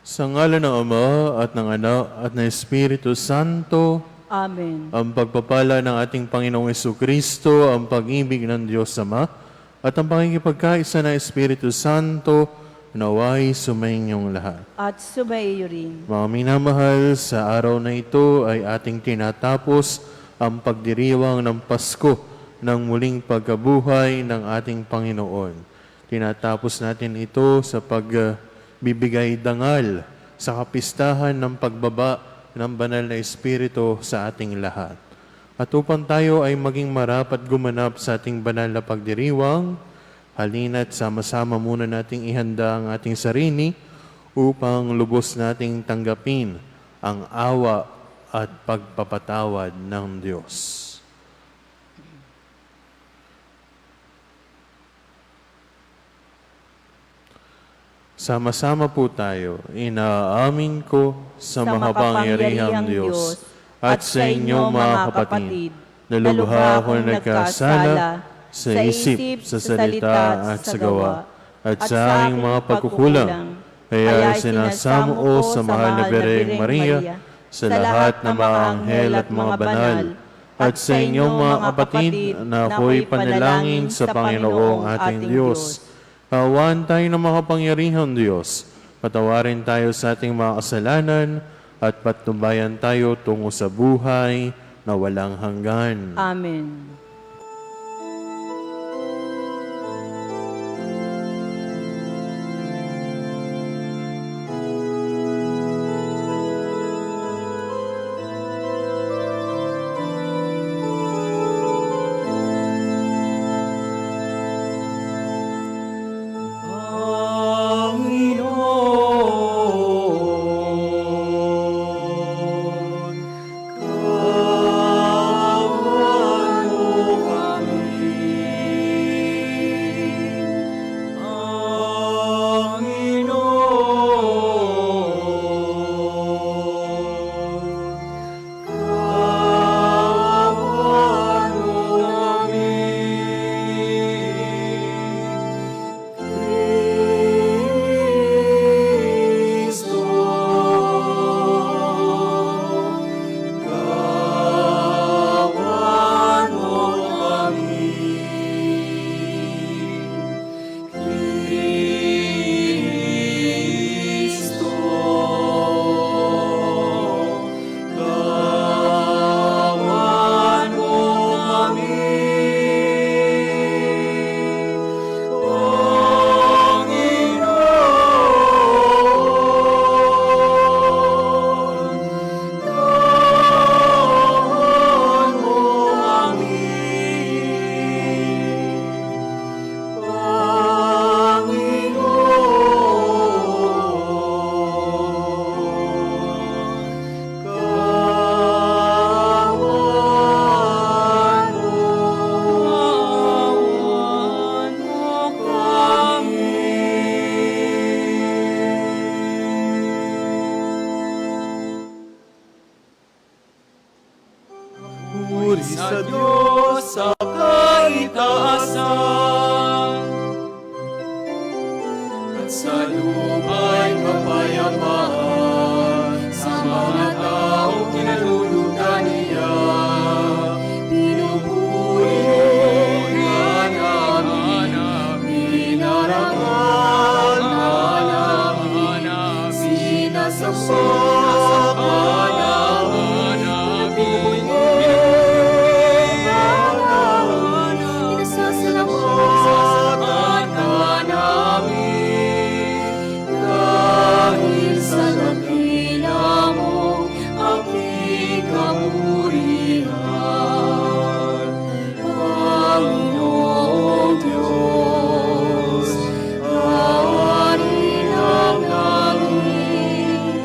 Sa ngalan ng Ama at ng Anak at ng Espiritu Santo, Amen. ang pagpapala ng ating Panginoong Jesucristo, ang pag-ibig ng Diyos Ama, at ang pakikipagkaisa ng Espiritu Santo, naway sumainyong lahat. At sumaiyo rin. Mga minamahal, sa araw na ito ay ating tinatapos ang pagdiriwang ng Pasko ng muling pagkabuhay ng ating Panginoon. Tinatapos natin ito sa pagbibigay dangal sa kapistahan ng pagbaba ng banal na Espiritu sa ating lahat. At upang tayo ay maging marapat gumanap sa ating banal na pagdiriwang, halina't sama-sama muna nating ihanda ang ating sarili upang lubos nating tanggapin ang awa at pagpapatawad ng Diyos. Sama-sama po tayo, inaamin ko sa makapangyarihang Diyos at sa inyong mga kapatid, na lubha ako na nagkasala sa isip, sa salita at sa gawa, at sa aking mga pagkukulang. Kaya sinasamo ko sa mahal na Birheng Maria, sa lahat ng mga anghel at mga banal, at sa inyong mga kapatid na ako'y panalangin sa Panginoong ating Diyos. Kaawaan tayo ng makapangyarihang Diyos, patawarin tayo sa ating mga kasalanan, at patnubayan tayo tungo sa buhay na walang hanggan. Amen. Puri sa Diyos sa kaitaasan, at sa luma'y kapayapaan sa mga taong kinalulugan niya. Pinupuri ka namin, pinarangal ka namin, sinasamba ka namin, pinasasalamatan ka namin, dahil sa dakila mo aking kamurihan. Panginoong Diyos, hari ng langit,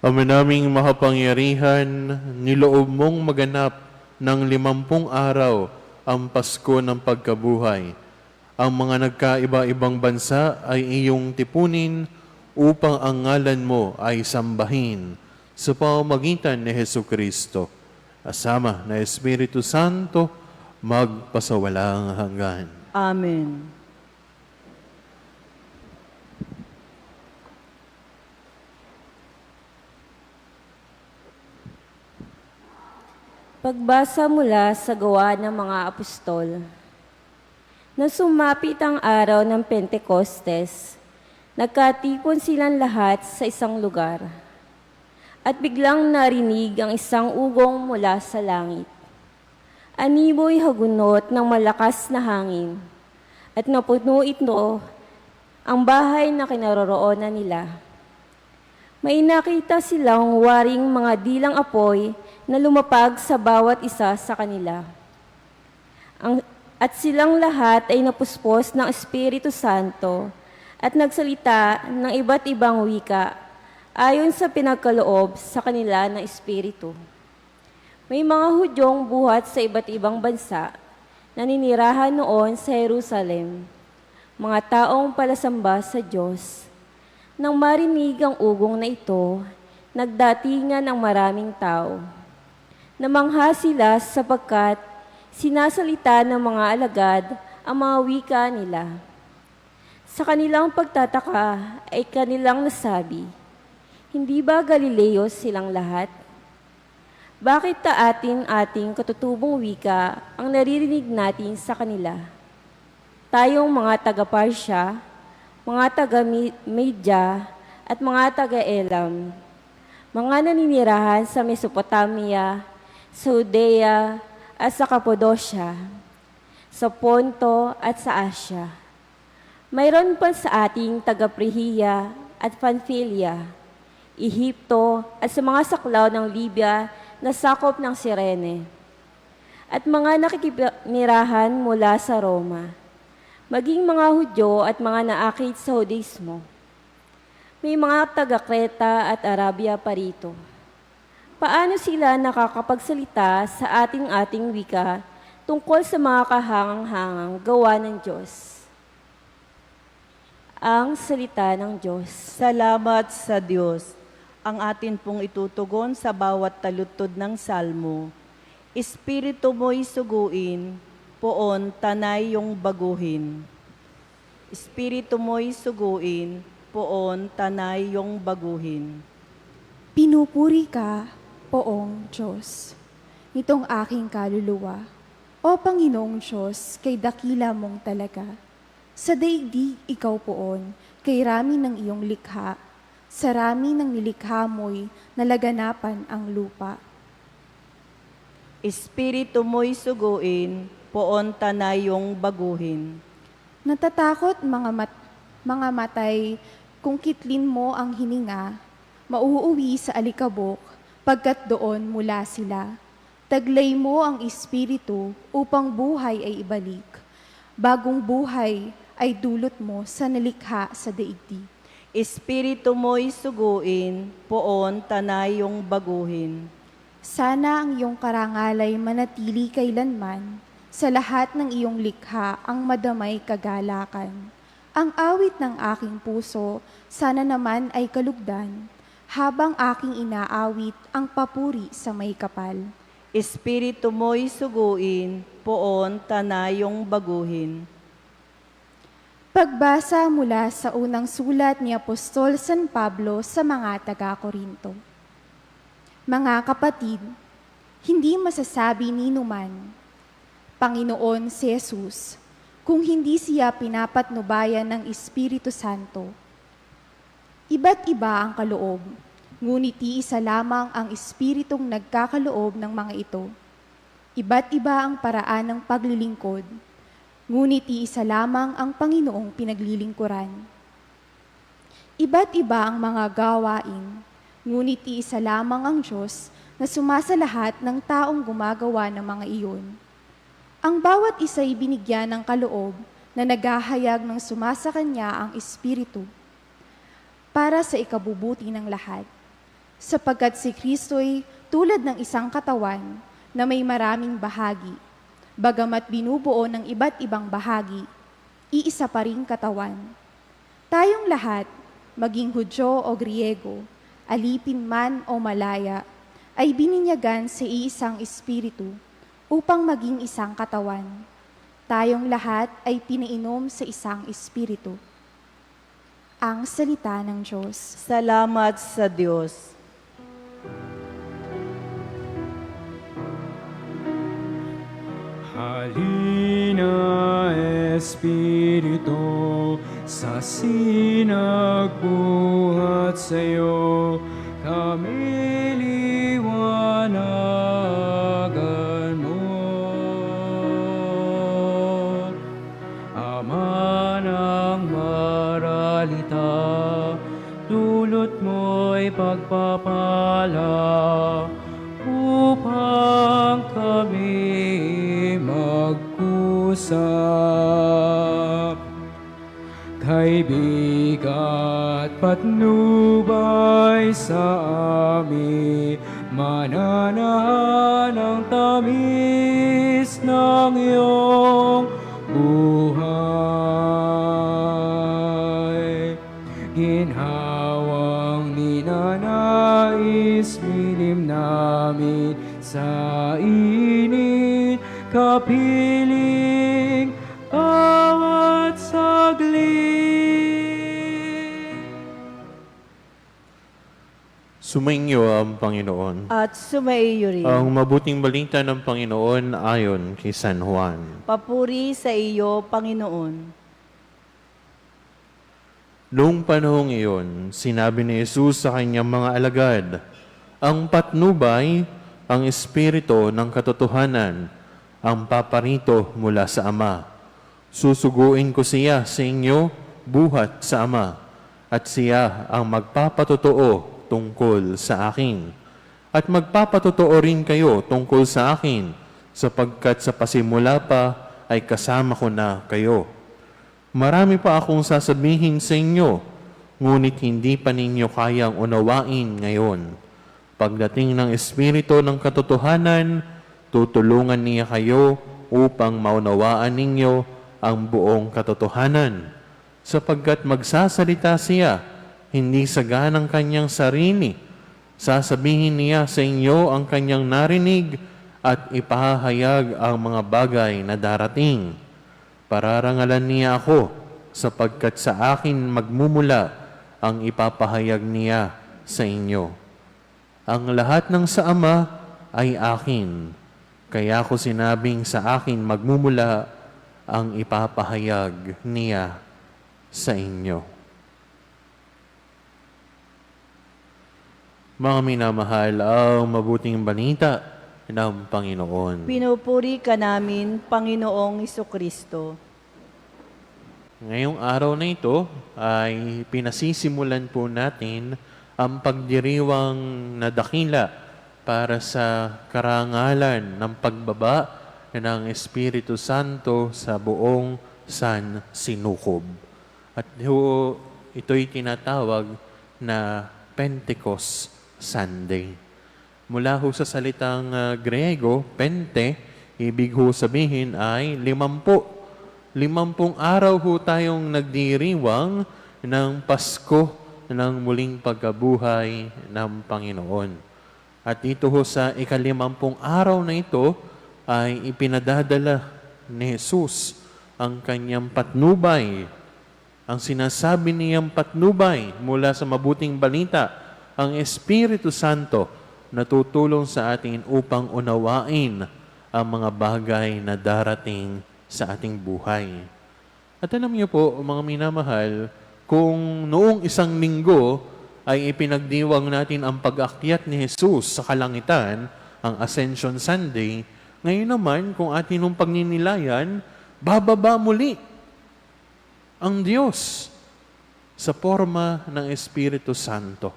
Ama naming makapangyarihan, niloob mong maganap ng 50 araw ang Pasko ng pagkabuhay. Ang mga nagkaiba-ibang bansa ay iyong tipunin upang ang ngalan mo ay sambahin sa pamamagitan ni Hesukristo. Kasama na Espiritu Santo, magpasawalang hanggan. Amen. Pagbasa mula sa Gawa ng mga Apostol. Nang sumapit ang araw ng Pentecostes, nagkatipon silang lahat sa isang lugar. At biglang narinig ang isang ugong mula sa langit. Animoy hagunot ng malakas na hangin, at napuno ito ang bahay na kinaroroonan nila. May nakita silang waring mga dilang apoy na lumapag sa bawat isa sa kanila. At silang lahat ay napuspos ng Espiritu Santo at nagsalita ng iba't ibang wika ayon sa pinagkaloob sa kanila ng Espiritu. May mga Hudyong buhat sa iba't ibang bansa na ninirahan noon sa Jerusalem, mga taong palasamba sa Diyos. Nang marinig ang ugong na ito, nagdatingan ang maraming tao. Namangha sila sapagkat sinasalita ng mga alagad ang mga wika nila. Sa kanilang pagtataka ay kanilang nasabi, "Hindi ba Galileo silang lahat? Bakit ating katutubong wika ang naririnig natin sa kanila? Tayong mga taga-Parsya, mga taga-Media at mga taga-Elam, mga naninirahan sa Mesopotamia, sa Judea at sa Cappadocia, sa Ponto at sa Asya. Mayroon pa sa ating taga-Phrygia at Pamphylia, Ehipto at sa mga saklaw ng Libya na sakop ng Cirene, at mga nakikinirahan mula sa Roma, maging mga Hudyo at mga naakit sa Hudismo. May mga taga-Kreta at Arabia pa rito. Paano sila nakakapagsalita sa ating wika tungkol sa mga kahangang-hangang gawa ng Diyos?" Ang salita ng Diyos. Salamat sa Diyos. Ang atin pong itutugon sa bawat taludtod ng salmo. Espiritu mo'y suguin, poon tanay yung baguhin. Espiritu mo'y suguin, poon tanay yung baguhin. Pinupuri ka, Poong Diyos, nitong aking kaluluwa. O Panginoong Diyos, kay dakila mong talaga. Sa daigdig ikaw poon, kay rami ng iyong likha, sa rami ng nilikha mo'y nalaganapan ang lupa. Espiritu mo'y suguin, poon tanay yung baguhin. Natatakot mga matay, kung kitlin mo ang hininga, mauuwi sa alikabok, pagkat doon mula sila. Taglay mo ang espiritu upang buhay ay ibalik. Bagong buhay ay dulot mo sa nalikha sa daigdig. Espiritu mo'y suguin, poon tanay yung baguhin. Sana ang iyong karangalay manatili kailanman, sa lahat ng iyong likha ang madamay kagalakan. Ang awit ng aking puso, sana naman ay kalugdan, habang aking inaawit ang papuri sa may kapal. Espiritu mo'y suguin, poon tanay yung baguhin. Pagbasa mula sa unang sulat ni Apostol San Pablo sa mga taga-Korinto. Mga kapatid, hindi masasabi ni numan, Panginoon si Jesus, kung hindi siya pinapatnubayan ng Espiritu Santo. Iba't iba ang kaloob, ngunit iisa lamang ang Espiritong nagkakaloob ng mga ito. Iba't iba ang paraan ng paglilingkod, ngunit iisa lamang ang Panginoong pinaglilingkuran. Iba't iba ang mga gawain, ngunit iisa lamang ang Diyos na sumasalahat ng taong gumagawa ng mga iyon. Ang bawat isa'y binigyan ng kaloob na naghahayag ng sumasakanya ang Espiritu para sa ikabubuti ng lahat. sapagkat si Kristo'y tulad ng isang katawan na may maraming bahagi. Bagamat binubuo ng iba't ibang bahagi, iisa pa ring katawan. Tayong lahat, maging Hudyo o Griego, alipin man o malaya, ay bininyagan sa iisang espiritu upang maging isang katawan. Tayong lahat ay pinainom sa isang espiritu. Ang salita ng Diyos. Salamat sa Diyos. Halina, Espiritu, sa sinagbuhat sa'yo, kami liwanagan mo. Ama ng maralita, dulot mo'y pagpapala, upang kami mag-usap. Kaibigat patnubay sa amin, mananahan ang tamis ng iyong buhay. Ginhawang ninanais, milim namin sa init, kapiling bawat saglit. Sumainyo ang Panginoon. At sumaiyo rin. Ang mabuting balita ng Panginoon ayon kay San Juan. Papuri sa iyo, Panginoon. Noong panahong iyon, sinabi ni Jesus sa kanyang mga alagad, ang patnubay, ang espiritu ng katotohanan, ang paparito mula sa Ama. Susuguin ko siya sa inyo buhat sa Ama, at siya ang magpapatotoo tungkol sa akin. At magpapatotoo rin kayo tungkol sa akin, sapagkat sa pasimula pa ay kasama ko na kayo. Marami pa akong sasabihin sa inyo, ngunit hindi pa ninyo kayang unawain ngayon. Pagdating ng Espiritu ng katotohanan, tutulungan niya kayo upang maunawaan ninyo ang buong katotohanan. Sapagkat magsasalita siya, hindi sa ganang kanyang sarili. Sasabihin niya sa inyo ang kanyang narinig at ipahahayag ang mga bagay na darating. Pararangalan niya ako, sapagkat sa akin magmumula ang ipapahayag niya sa inyo. Ang lahat ng sa Ama ay akin, kaya ko sinabing sa akin magmumula ang ipapahayag niya sa inyo. Mga minamahal, ang mabuting balita ng Panginoon. Pinupuri ka namin, Panginoong Isukristo. Ngayong araw na ito ay pinasisimulan po natin ang pagdiriwang na dakila para sa karangalan ng pagbaba ng Espiritu Santo sa buong San Sinukob. At ito'y tinatawag na Pentecost Sunday. Mula ho sa salitang Griego, pente, ibig ho sabihin ay 50. 50 araw ho tayong nagdiriwang ng Pasko ng muling pagkabuhay ng Panginoon. At ito ho sa ika-50 araw na ito ay ipinadadala ni Jesus ang kanyang patnubay. Ang sinasabi niyang patnubay mula sa mabuting balita, ang Espiritu Santo na tutulong sa atin upang unawain ang mga bagay na darating sa ating buhay. At alam niyo po, mga minamahal, kung noong isang linggo ay ipinagdiwang natin ang pag-akyat ni Jesus sa kalangitan, ang Ascension Sunday, ngayon naman, kung atin nung pagninilayan, bababa muli ang Diyos sa forma ng Espiritu Santo.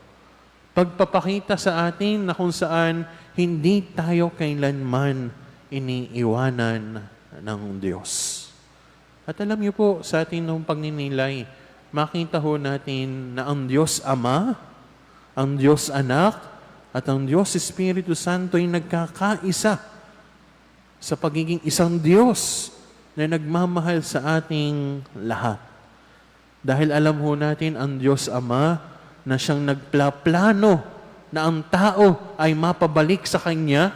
Pagpapakita sa atin na kung saan hindi tayo kailanman iniiwanan ng Diyos. At alam niyo po, sa atin nung pagninilay, makita ho natin na ang Diyos Ama, ang Diyos Anak, at ang Diyos Espiritu Santo ay nagkakaisa sa pagiging isang Diyos na nagmamahal sa ating lahat. Dahil alam ho natin ang Diyos Ama na siyang nagplaplano na ang tao ay mapabalik sa Kanya.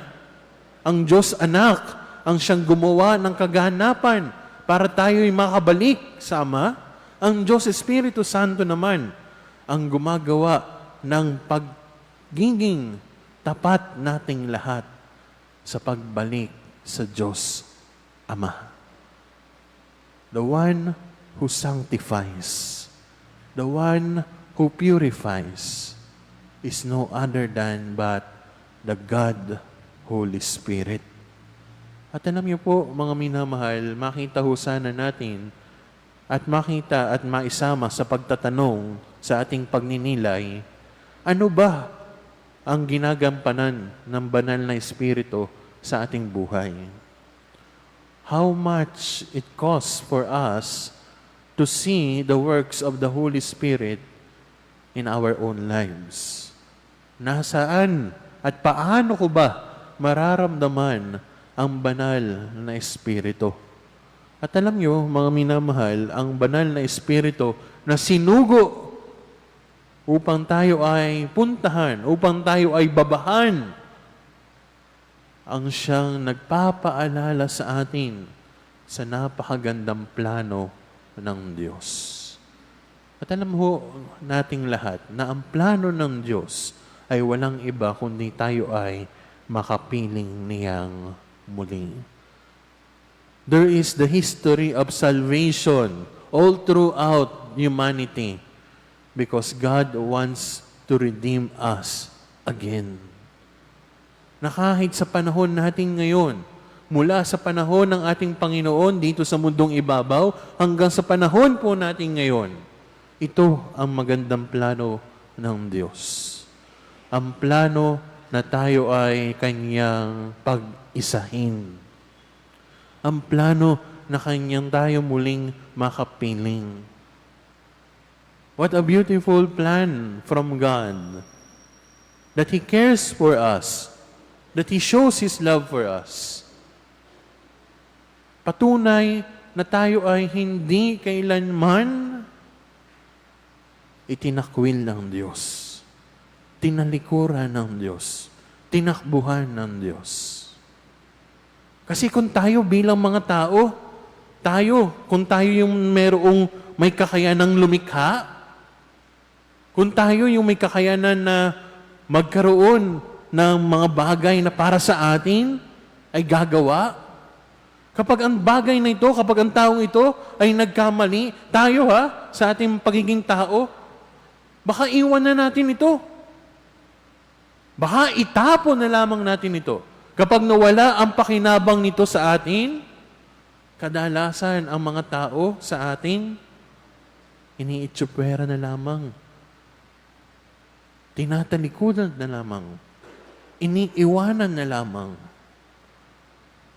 Ang Diyos Anak ang siyang gumawa ng kaganapan para tayo'y makabalik sa Ama. Ang Diyos Espiritu Santo naman ang gumagawa ng pagiging tapat nating lahat sa pagbalik sa Diyos Ama. The one who sanctifies, the one who purifies, is no other than but the God Holy Spirit. At alam niyo po, mga minamahal, makita ho sana natin at makita at maisama sa pagtatanong sa ating pagninilay, ano ba ang ginagampanan ng banal na Espiritu sa ating buhay? How much it costs for us to see the works of the Holy Spirit in our own lives. Nasaan at paano ko ba mararamdaman ang banal na Espiritu? At alam niyo, mga minamahal, ang banal na Espiritu na sinugo upang tayo ay puntahan, upang tayo ay babahan, ang siyang nagpapaalala sa atin sa napakagandang plano ng Diyos. At alam ho nating lahat na ang plano ng Diyos ay walang iba kundi tayo ay makapiling niyang muli. There is the history of salvation all throughout humanity because God wants to redeem us again. Na kahit sa panahon natin ngayon, mula sa panahon ng ating Panginoon dito sa mundong ibabaw, hanggang sa panahon po natin ngayon, ito ang magandang plano ng Diyos. Ang plano na tayo ay Kanyang pag-isahin. Ang plano na Kanyang tayo muling makapiling. What a beautiful plan from God, that He cares for us, that He shows His love for us. Patunay na tayo ay hindi kailanman itinakwil ng Diyos, tinalikuran ng Diyos, tinakbuhan ng Diyos. Kasi kung tayo bilang mga tao, kung tayo yung merong may kakayanang lumikha, kung tayo yung may kakayanan na magkaroon ng mga bagay na para sa atin ay gagawa. Kapag ang bagay na ito, kapag ang taong ito ay nagkamali, tayo sa ating pagiging tao, baka iwan na natin ito. Baka itapon na lamang natin ito. Kapag nawala ang pakinabang nito sa atin, kadalasan ang mga tao sa atin, iniitsupwera na lamang. Tinatalikuran na lamang. Iniiwanan na lamang.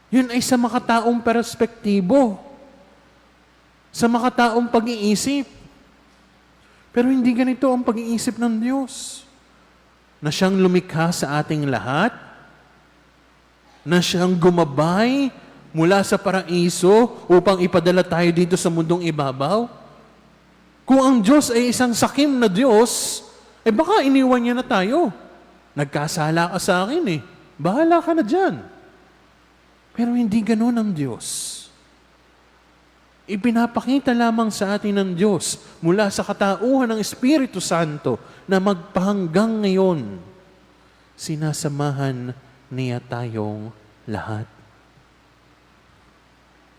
Yun ay sa makataong perspektibo. Sa makataong pag-iisip. Pero hindi ganito ang pag-iisip ng Diyos. Na siyang lumikha sa ating lahat, na siyang gumabay mula sa paraiso upang ipadala tayo dito sa mundong ibabaw. Kung ang Diyos ay isang sakim na Diyos, baka iniwan niya na tayo. Nagkasala ka sa akin bahala ka na dyan. Pero hindi ganun ang Diyos. Ipinapakita lamang sa atin ng Diyos mula sa katauhan ng Espiritu Santo na magpahanggang ngayon, sinasamahan niya tayong lahat.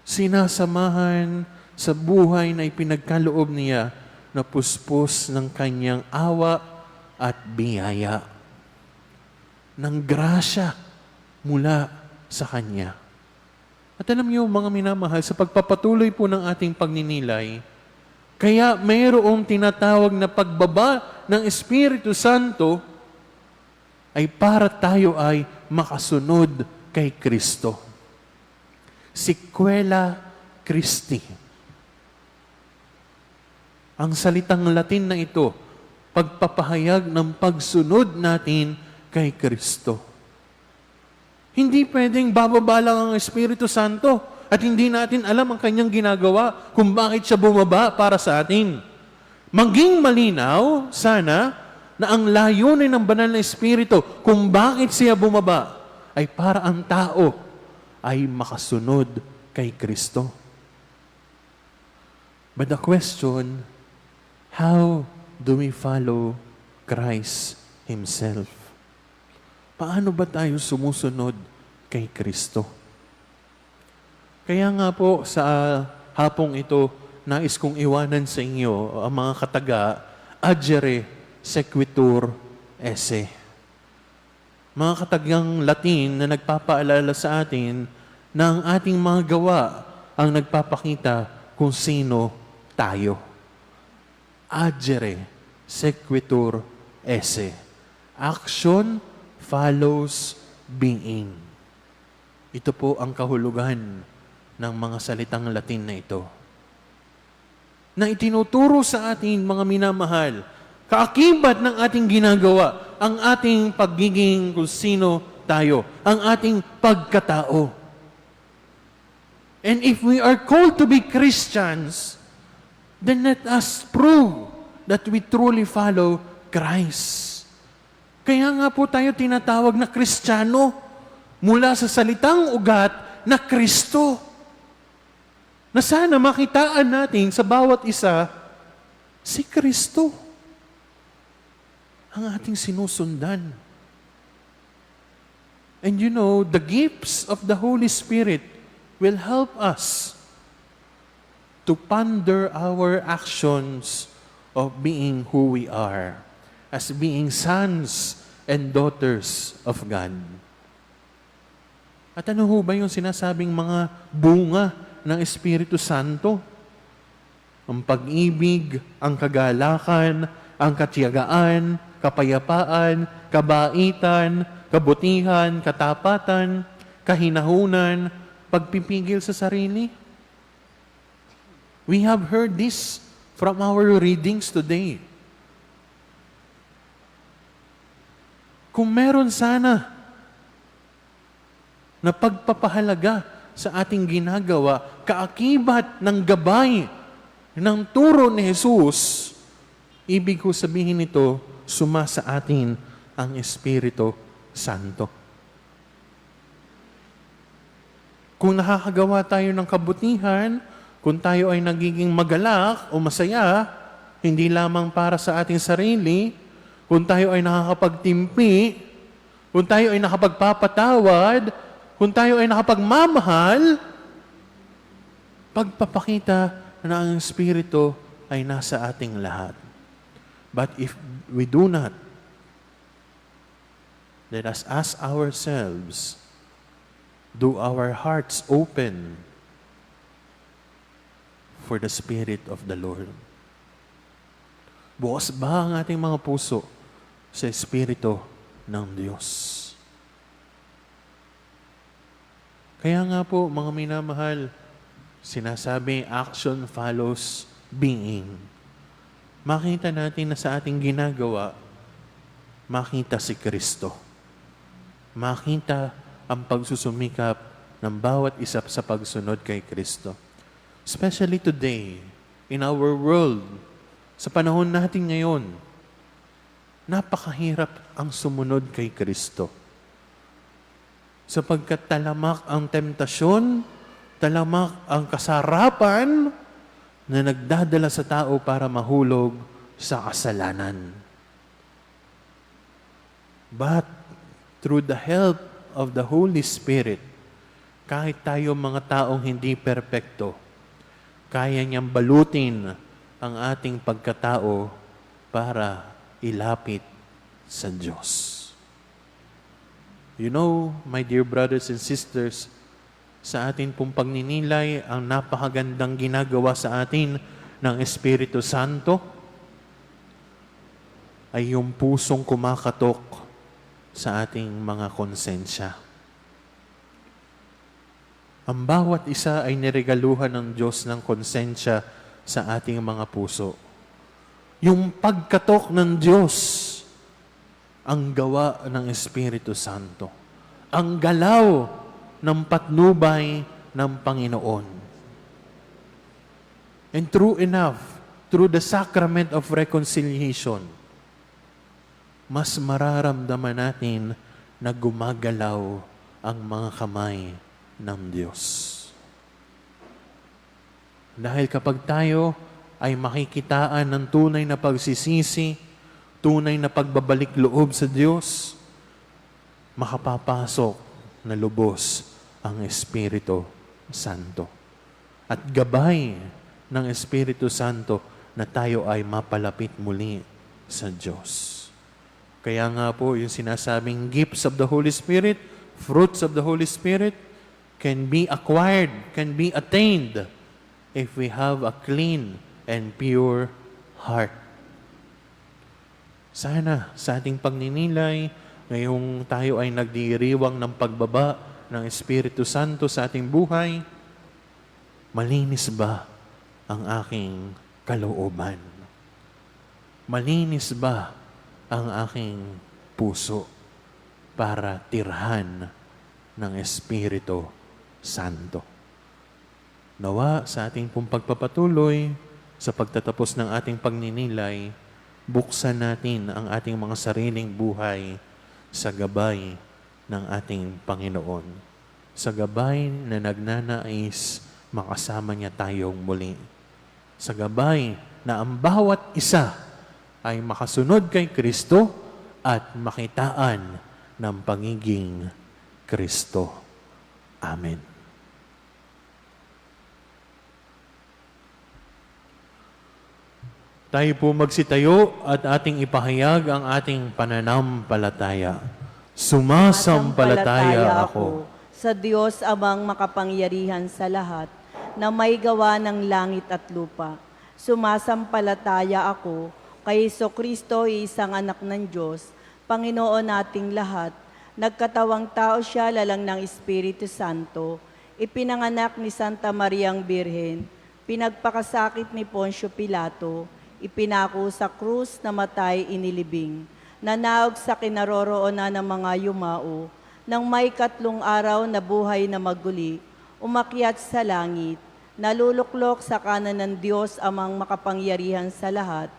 Sinasamahan sa buhay na ipinagkaloob niya na puspos ng kanyang awa at biyaya. Ng grasya mula sa Kanya. At alam niyo, mga minamahal, sa pagpapatuloy po ng ating pagninilay, kaya mayroong tinatawag na pagbaba ng Espiritu Santo ay para tayo ay makasunod kay Kristo. Sequela Christi. Ang salitang Latin na ito, pagpapahayag ng pagsunod natin kay Kristo. Hindi pwedeng bababa lang ang Espiritu Santo at hindi natin alam ang kanyang ginagawa kung bakit siya bumaba para sa atin. Maging malinaw, sana, na ang layunin ng banal na Espiritu kung bakit siya bumaba ay para ang tao ay makasunod kay Kristo. But the question, how do we follow Christ Himself? Paano ba tayo sumusunod kay Kristo? Kaya nga po sa hapong ito, nais kong iwanan sa inyo ang mga kataga, agere sequitur esse. Mga katagang Latin na nagpapaalala sa atin na ang ating mga gawa ang nagpapakita kung sino tayo. Agere sequitur esse. Action follows being. Ito po ang kahulugan ng mga salitang Latin na ito. Na itinuturo sa atin, mga minamahal, kaakibat ng ating ginagawa, ang ating pagiging kung sino tayo, ang ating pagkatao. And if we are called to be Christians, then let us prove that we truly follow Christ. Kaya nga po tayo tinatawag na Kristiyano mula sa salitang ugat na Kristo. Na sana makitaan natin sa bawat isa si Kristo ang ating sinusundan. And you know, the gifts of the Holy Spirit will help us to ponder our actions of being who we are, as being sons and daughters of God. At ano ho ba yung sinasabing mga bunga ng Espiritu Santo? Ang pag-ibig, ang kagalakan, ang katiyagaan, kapayapaan, kabaitan, kabutihan, katapatan, kahinahunan, pagpipigil sa sarili. We have heard this from our readings today. Kung meron sana na pagpapahalaga sa ating ginagawa, kaakibat ng gabay ng turo ni Jesus, ibig ko sabihin nito, suma sa atin ang Espiritu Santo. Kung nakakagawa tayo ng kabutihan, kung tayo ay nagiging magalak o masaya, hindi lamang para sa ating sarili, kung tayo ay nakakapagtimpi, kung tayo ay nakapagpapatawad, kung tayo ay nakapagmamahal, pagpapakita na ang Espiritu ay nasa ating lahat. But if we do not, let us ask ourselves, do our hearts open for the Spirit of the Lord? Bukas ba ang ating mga puso sa Espiritu ng Diyos? Kaya nga po, mga minamahal, sinasabi, action follows being. Makita natin na sa ating ginagawa, makita si Kristo. Makita ang pagsusumikap ng bawat isa sa pagsunod kay Kristo. Especially today, in our world, sa panahon natin ngayon, napakahirap ang sumunod kay Kristo. Sapagkat talamak ang temptasyon, talamak ang kasarapan na nagdadala sa tao para mahulog sa kasalanan. But through the help of the Holy Spirit, kahit tayo mga taong hindi perpekto, kaya niyang balutin ang ating pagkatao para ilapit sa Diyos. You know, my dear brothers and sisters, sa atin pong pagninilay, ang napakagandang ginagawa sa atin ng Espiritu Santo ay yung pusong kumakatok sa ating mga konsensya. Ang bawat isa ay niregaluhan ng Diyos ng konsensya sa ating mga puso. Yung pagkatok ng Diyos ang gawa ng Espiritu Santo. Ang galaw ng patnubay ng Panginoon. And true enough, through the sacrament of reconciliation, mas mararamdaman natin na gumagalaw ang mga kamay ng Diyos. Dahil kapag tayo ay makikitaan ng tunay na pagsisisi, tunay na pagbabalik loob sa Diyos, makapapasok na lubos ang Espiritu Santo. At gabay ng Espiritu Santo na tayo ay mapalapit muli sa Diyos. Kaya nga po, yung sinasabing gifts of the Holy Spirit, fruits of the Holy Spirit, can be acquired, can be attained if we have a clean and pure heart. Sana sa ating pagninilay, ngayong tayo ay nagdiriwang ng pagbaba ng Espiritu Santo sa ating buhay, malinis ba ang aking kalooban? Malinis ba ang aking puso para tirhan ng Espiritu Santo? Nawa sa ating pong pagpapatuloy, sa pagtatapos ng ating pagninilay, buksan natin ang ating mga sariling buhay sa gabay ng ating Panginoon. Sa gabay na nagnanais makasama niya tayong muli. Sa gabay na ang bawat isa ay makasunod kay Kristo at makitaan ng pagiging Kristo. Amen. Tayo po magsitayo at ating ipahayag ang ating pananampalataya. Sumasampalataya ako sa Diyos amang makapangyarihan sa lahat, na may gawa ng langit at lupa. Sumasampalataya ako kay Jesucristo, isang anak ng Diyos, Panginoon nating lahat. Nagkatawang tao siya, lalang ng Espiritu Santo. Ipinanganak ni Santa Mariang Birhen. Pinagpakasakit ni Poncio Pilato. Ipinako sa krus, namatay, inilibing. Nanaog sa kinaroroonan ng mga yumao. Nang may 3 araw na buhay na maguli, umakyat sa langit, naluluklok sa kanan ng Diyos amang makapangyarihan sa lahat.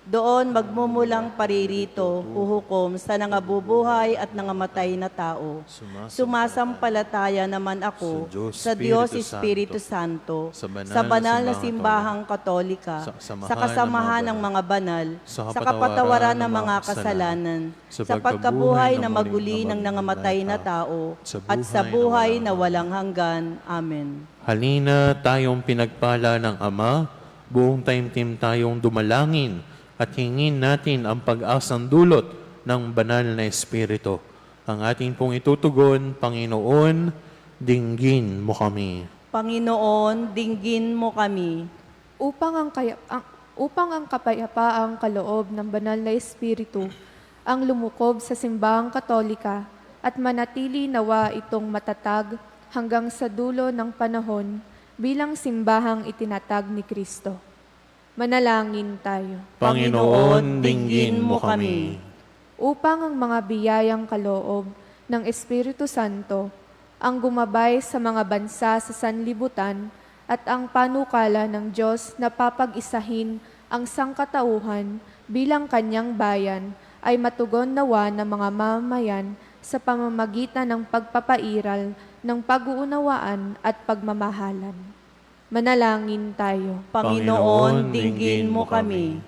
Doon magmumulang paririto, huhukom sa nangabubuhay at nangamatay na tao. Sumasampalataya naman ako sa Diyos Espiritu Santo, sa banal na simbahang katolika, sa kasamahan ng mga banal, sa kapatawaran ng mga kasalanan, sa pagkabuhay na maguli ng nangamatay na tao, at sa buhay na walang hanggan. Amen. Halina tayong pinagpala ng Ama, buong taimtim tayong dumalangin at hingin natin ang pag-asang dulot ng banal na Espiritu. Ang ating pong itutugon, Panginoon, dinggin mo kami. Panginoon, dinggin mo kami. Upang ang kapayapaang kaloob ng banal na Espiritu ang lumukob sa simbahang katolika at manatili nawa itong matatag hanggang sa dulo ng panahon bilang simbahang itinatag ni Kristo. Manalangin tayo. Panginoon, dinggin mo kami. Upang ang mga biyayang kaloob ng Espiritu Santo ang gumabay sa mga bansa sa sanlibutan at ang panukala ng Diyos na papag-isahin ang sangkatauhan bilang kanyang bayan ay matugon nawa ng mga mamamayan sa pamamagitan ng pagpapairal ng pag-uunawaan at pagmamahalan. Manalangin tayo. Panginoon, dinggin mo kami.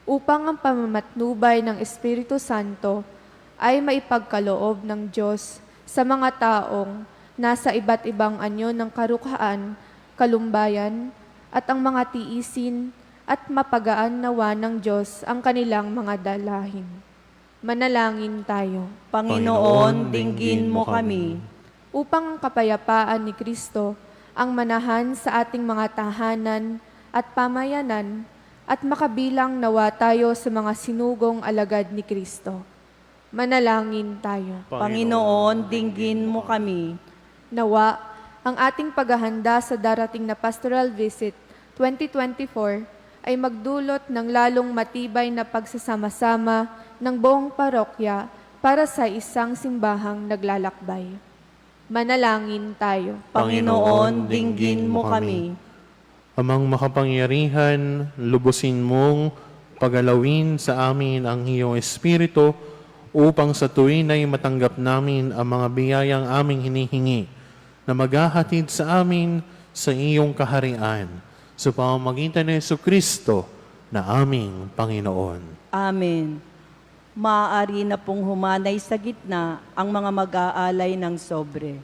Upang ang pamamatnubay ng Espiritu Santo ay maipagkaloob ng Diyos sa mga taong nasa iba't ibang anyo ng karukhaan, kalumbayan, at ang mga tiisin at mapagaan nawa ng Diyos ang kanilang mga dalahin. Manalangin tayo. Panginoon, dinggin mo kami. Upang ang kapayapaan ni Kristo ang manahan sa ating mga tahanan at pamayanan at makabilang nawa tayo sa mga sinugong alagad ni Kristo. Manalangin tayo. Panginoon, dinggin mo kami. Nawa ang ating paghahanda sa darating na Pastoral Visit 2024 ay magdulot ng lalong matibay na pagsasama-sama ng buong parokya para sa isang simbahang naglalakbay. Manalangin tayo. Panginoon, dinggin mo kami. Amang makapangyarihan, lubusin mong pagalawin sa amin ang iyong Espiritu upang sa tuwin ay matanggap namin ang mga biyayang aming hinihingi na maghahatid sa amin sa iyong kaharian sa pamamagitan ni Jesucristo na aming Panginoon. Amen. Maaari na pong humanay sa gitna ang mga mag-aalay ng sobre.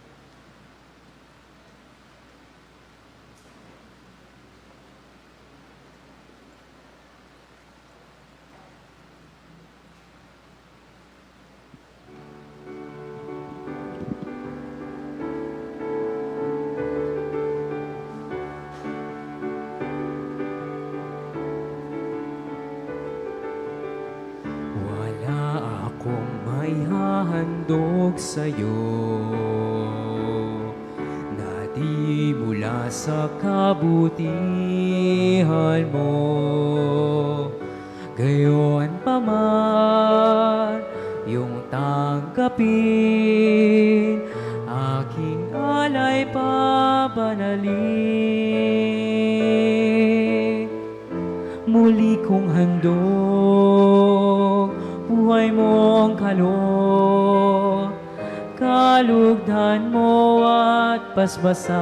Wala akong maihahandog sa'yo na di mula sa kabutihan mo. Gayon pa man, yung tanggapin, aking alay pabanalin. Muli kong handog buhay mong kaloob, kalugdan mo at basbasan.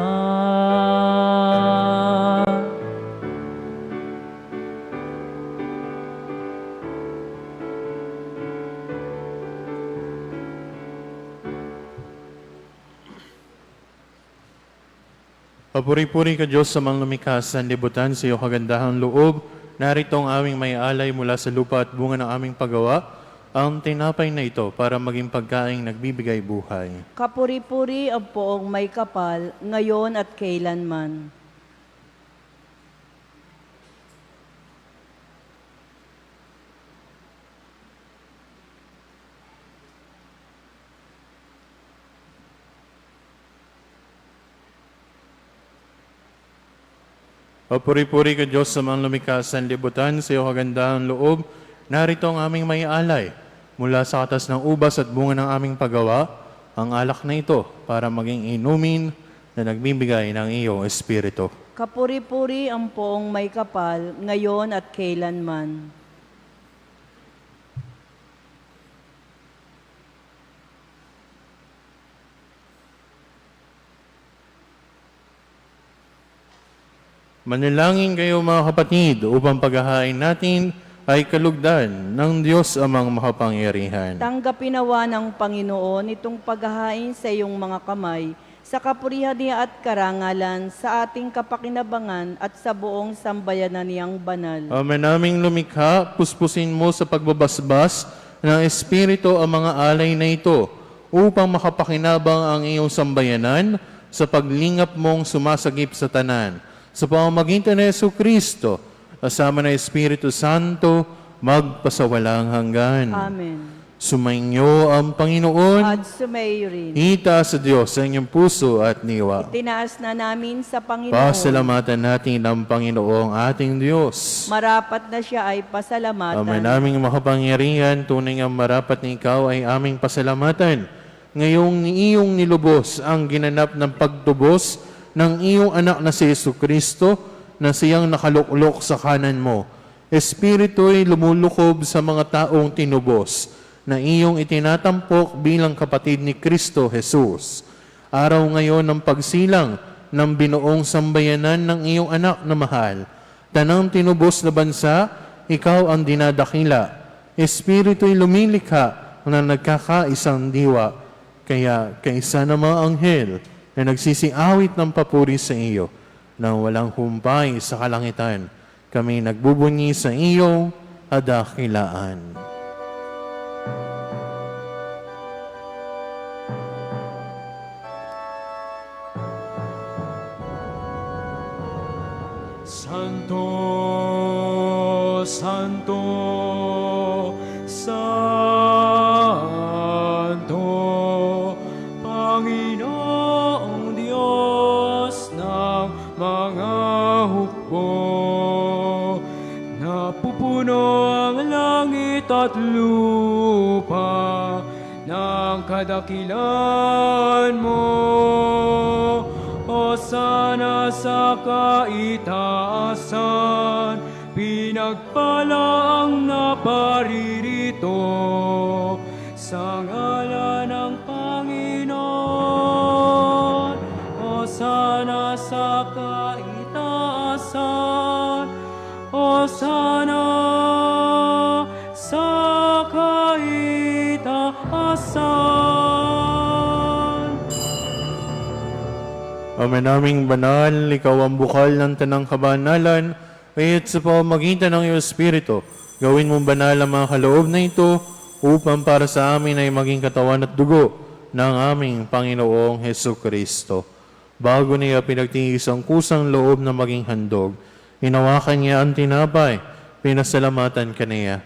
Papuri-puri ka Diyos sa mga lumikha sa libutan sa iyo kagandahang loob. Narito ang aming may alay mula sa lupa at bunga ng aming paggawa, ang tinapay na ito para maging pagkaing nagbibigay buhay. Kapuri-puri ang poong may kapal, ngayon at kailanman. Papuri-puri ka Diyos sa mga lumikha sa libutan sa iyo kagandahang loob. Narito ang aming may alay mula sa katas ng ubas at bunga ng aming paggawa, ang alak na ito para maging inumin na nagbibigay ng iyong Espiritu. Kapuri-puri ang poong may kapal, ngayon at kailanman. Manalangin kayo mga kapatid upang paghahain natin ay kalugdan ng Diyos amang makapangyarihan. Tanggapin nawa ng Panginoon itong paghahain sa iyong mga kamay, sa kapurihan niya at karangalan, sa ating kapakinabangan at sa buong sambayanan niyang banal. Amen naming lumikha, puspusin mo sa pagbabasbas ng Espiritu ang mga alay na ito upang makapakinabang ang iyong sambayanan sa paglingap mong sumasagip sa tanan. Sa pamamagitan ni Jesucristo, kasama ng Espiritu Santo, magpasawalang hanggan. Amen. Sumainyo ang Panginoon. At sumayo rin. Itaas sa Diyos sa inyong puso at niwa. Tinaas na namin sa Panginoon. Pasalamatan natin ang Panginoong ating Diyos. Marapat na siya ay pasalamatan. Amen naming makapangyarihan, tunay ang marapat na ikaw ay aming pasalamatan. Ngayong iyong nilubos ang ginanap ng pagtubos ng iyong anak na si Jesucristo na siyang nakaluklok sa kanan mo. Espiritu'y lumulukob sa mga taong tinubos na iyong itinatampok bilang kapatid ni Kristo Jesus. Araw ngayon ng pagsilang ng binuong sambayanan ng iyong anak na mahal. Tanang tinubos na bansa, ikaw ang dinadakila. Espiritu'y lumilikha na nagkakaisang diwa. Kaya kaisa na mga anghel na nagsisiawit ng papuri sa iyo nang walang humpay sa kalangitan, kami nagbubunyi sa iyong kadakilaan. Santo, Santo, Santo, Panginoong Diyos ng mga hukbo. Napupuno ang langit at lupa ng kadakilan mo. Hosana sa kaitaasan, pinagpala ang naparirito sa ngalan ng Panginoon. Hosana sa kaitaasan, Hosana sa kaitaasan. Ama naming banal, ikaw ang bukal ng tanang kabanalan, kaya't sa pamamagitan ng iyong Espiritu, gawin mong banal ang mga kaloob na ito, upang para sa amin ay maging katawan at dugo ng aming Panginoong Heso Kristo. Bago niya pinagtiis ang kusang loob na maging handog, hinawakan niya ang tinapay, pinasalamatan ka niya.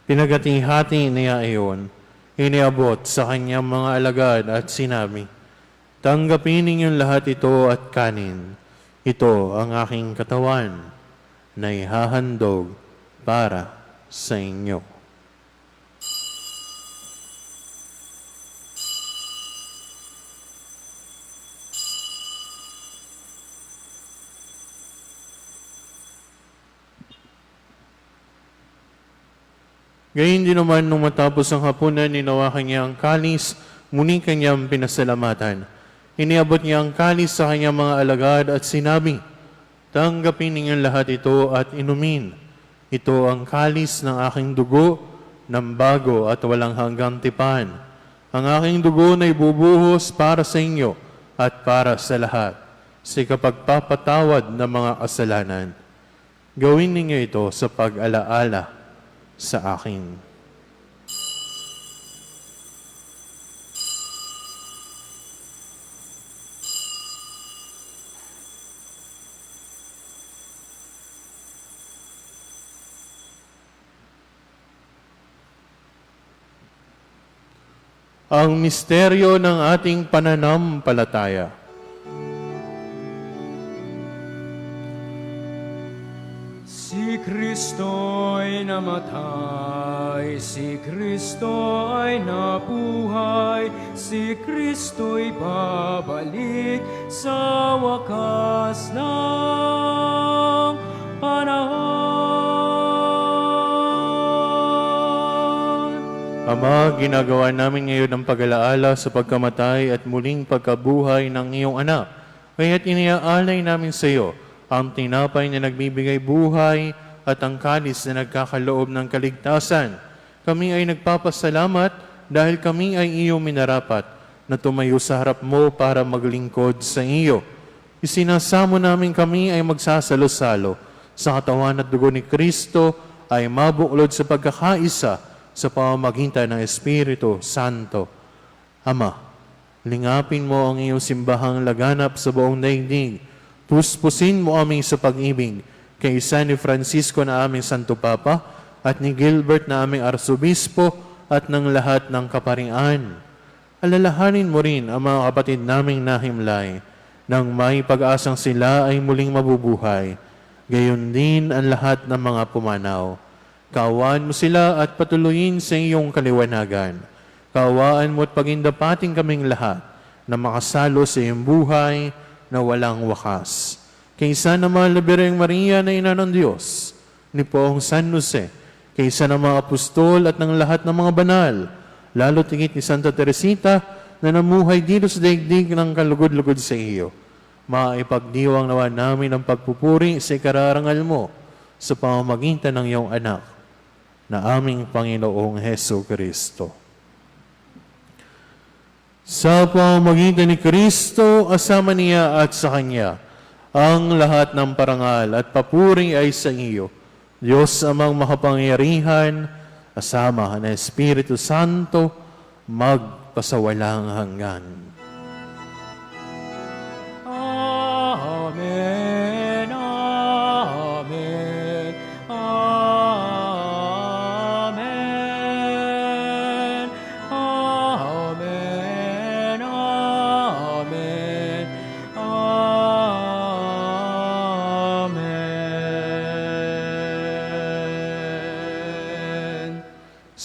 Pinagati-hati niya iyon, iniabot sa kanyang mga alagad at sinabi, tanggapin ninyong lahat ito at kanin. Ito ang aking katawan na ihahandog para sa inyo. Gayun din naman nung matapos ang hapunan, ninawakan niya ang kalis, muli kanyang pinasalamatan. Iniabot niya ang kalis sa kanyang mga alagad at sinabi, tanggapin ninyong lahat ito at inumin. Ito ang kalis ng aking dugo, ng bago at walang hanggang tipan. Ang aking dugo na ibubuhos para sa inyo at para sa lahat, sa kapagpapatawad ng mga kasalanan. Gawin ninyo ito sa pag-alaala sa akin. Ang misteryo ng ating pananampalataya. Si Kristo'y namatay, si Kristo'y nabuhay, si Kristo'y babalik sa wakas ng panahon. Ama, ginagawa namin ngayon ang pag-alaala sa pagkamatay at muling pagkabuhay ng iyong anak. Kaya't iniaalay namin sa iyo ang tinapay na nagbibigay buhay at ang kalis na nagkakaloob ng kaligtasan. Kami ay nagpapasalamat dahil kami ay iyong minarapat na tumayo sa harap mo para maglingkod sa iyo. Isinasamo namin kami ay magsasalo-salo sa katawan at dugo ni Kristo ay mabuklod sa pagkakaisa sa pamamagitan ng Espiritu Santo. Ama, lingapin mo ang iyong simbahang laganap sa buong daigdig. Puspusin mo aming sa pag-ibig kay isa ni Francisco na aming Santo Papa at ni Gilbert na aming Arsobispo at ng lahat ng kaparian. Alalahanin mo rin ang mga kapatid naming nahimlay nang may pag-asang sila ay muling mabubuhay. Gayon din ang lahat ng mga pumanaw. Kaawaan mo sila at patuloyin sa iyong kaliwanagan. Kaawaan mo at pagindapating kaming lahat na makasalo sa iyong buhay na walang wakas. Kaysa naman Labireng Maria na Ina ng Diyos, ni Poong San Jose, kaysa ng mga apostol at ng lahat ng mga banal, lalo tigit ni Santa Teresita na namuhay dito sa daigdig ng kalugod-lugod sa iyo. Maipagdiwang nawa namin ang pagpupuri sa ikararangal mo sa pamamagitan ng iyong anak na aming Panginoong Heso Kristo. Sa pamamagitan ni Kristo, kasama niya at sa Kanya, ang lahat ng parangal at papuri ay sa iyo, Diyos amang makapangyarihan, kasama ng Espiritu Santo, magpasawalang hanggan. Amen, amen, amen, amen, amen, amen.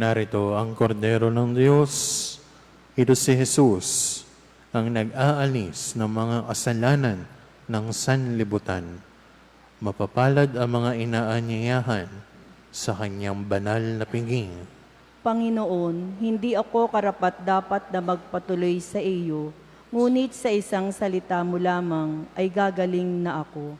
Narito ang kordero ng Diyos. Ito si Jesus, ang nag-aalis ng mga kasalanan ng sanlibutan. Mapapalad ang mga inaanyayahan sa kanyang banal na piging. Panginoon, hindi ako karapat-dapat na magpatuloy sa iyo, ngunit sa isang salita mo lamang ay gagaling na ako.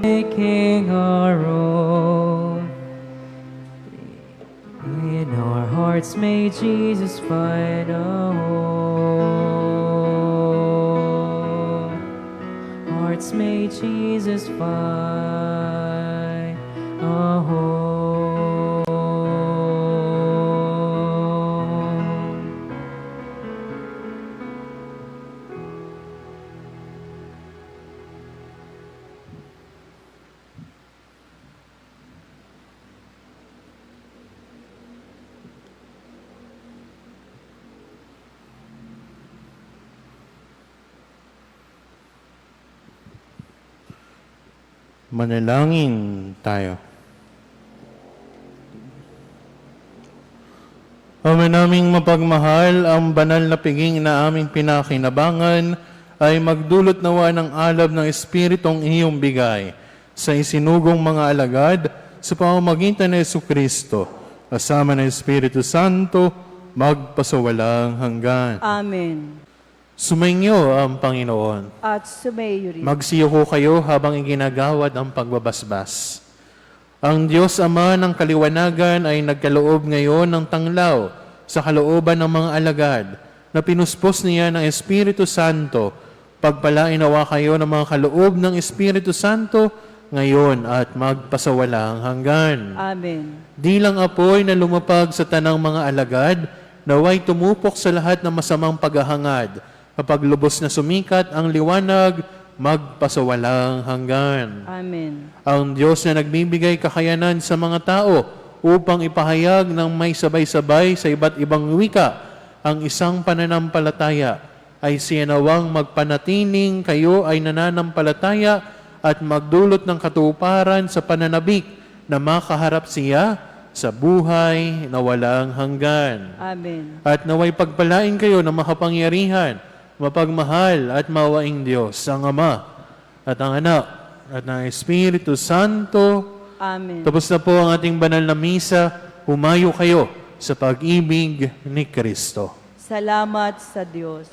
Making our own. In our hearts may Jesus find a home. Hearts may Jesus find a home. Manalangin tayo. Ama naming mapagmahal, ang banal na piging na aming pinakinabangan ay magdulot nawa ng alab ng Espiritong iyong bigay sa isinugong mga alagad sa pamamagitan ni Jesucristo, kasama ng Espiritu Santo, magpasawalang hanggan. Amen. Sumainyo ang Panginoon. At sumayo rin. Magsiyoko kayo habang iginagawad ang pagbabasbas. Ang Diyos Ama ng kaliwanagan ay nagkaloob ngayon ng tanglaw sa kalooban ng mga alagad na pinuspos niya ng Espiritu Santo. Pagpalain nawa kayo ng mga kaloob ng Espiritu Santo ngayon at magpasawalang hanggan. Amen. Di lang apoy na lumapag sa tanang mga alagad, naway tumupok sa lahat ng masamang paghahangad. Kapag lubos na sumikat ang liwanag, magpasawalang hanggan. Amen. Ang Diyos na nagbibigay kakayanan sa mga tao upang ipahayag ng may sabay-sabay sa iba't ibang wika ang isang pananampalataya, ay siya nawang magpanatining kayo ay nananampalataya at magdulot ng katuparan sa pananabik na makaharap siya sa buhay na walang hanggan. Amen. At naway pagpalain kayo ng makapangyarihan, mapagmahal at mawaing Diyos, ang Ama at ang Anak at ang Espiritu Santo. Amen. Tapos na po ang ating banal na misa. Humayo kayo sa pag-ibig ni Kristo. Salamat sa Diyos.